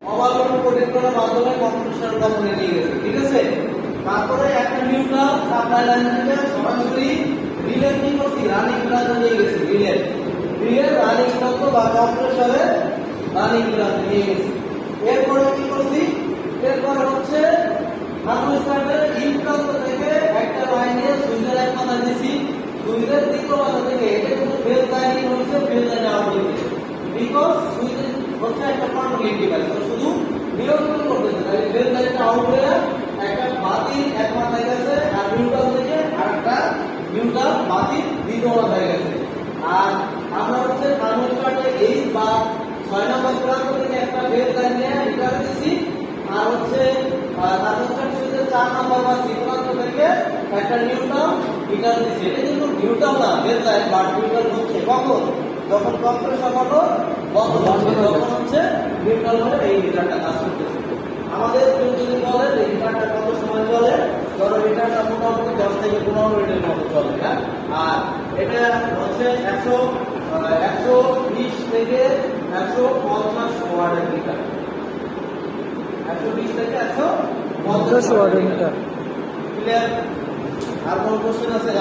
Overload protect করার মাধ্যমে compressor কমনে নিয়ে গেছে, ঠিক আছে। তারপরে একটা নিউট্রাল সাপ্লাই লাইন থেকে সরাসরি রিলে কি করছি, রানিং প্লান্টে নিয়ে গেছে। রিলে রানিং প্লান্ট বা কম্প্রেসরে রানিং প্লান্টে নিয়ে গেছে। এরপরে কি করছি, এরপরে হচ্ছে থার্মোস্ট্যাটের ইন প্রান্ত থেকে একটা লাইনে সুইচের এক মাথা দিছি, সুইচের দ্বিতীয় মাথা থেকে এটা কিন্তু ফেজ লাইন হচ্ছে, ফেজ লাইনে আউট হয়েছে, বিকজ সুইচ হচ্ছে একটা কন্ট্রোলিং ডিভাইস, শুধু নিয়ন্ত্রণ করতেছে। তাই ফেজ লাইনটা আউট হয়ে একটা বাতিল এক মাথায় গেছে, আর নিউট্রাল থেকে আরেকটা নিউট্রাল বাতিল দ্বিতীয় মাথায় গেছে। আর আমরা হচ্ছে থার্মোস্ট্যাটে এই বা 6 নম্বর প্রান্ত থেকে একটা ফেজ লাইন নিয়ে রিটার্ন দিছি, আর হচ্ছে থার্মোস্ট্যাট সুইচের 4 নম্বর বা সি প্রান্ত থেকে একটা নিউট্রাল রিটার্ন দিছি। এটা কিন্তু নিউট্রাল না, ফেজ লাইন বা নিউট্রাল হচ্ছে কখন, যখন কম্প্রেসর মোটর বন্ধ হচ্ছে তখন হচ্ছে নিউট্রাল হয়ে এই রিটারটা কাজ করতেছে। আমাদের যদি বলে যে রিটারটা কত সময় চলে, ধরো রিটারটা মোটামুটি 10 থেকে 15 মিনিটের মতো চলে, হ্যাঁ। আর এটা হচ্ছে 120 থেকে 150 ওয়াটের মিটার, 120 থেকে 150 ওয়াটের মিটার। ক্লিয়ার? আর কোন কোশ্চেন আছে?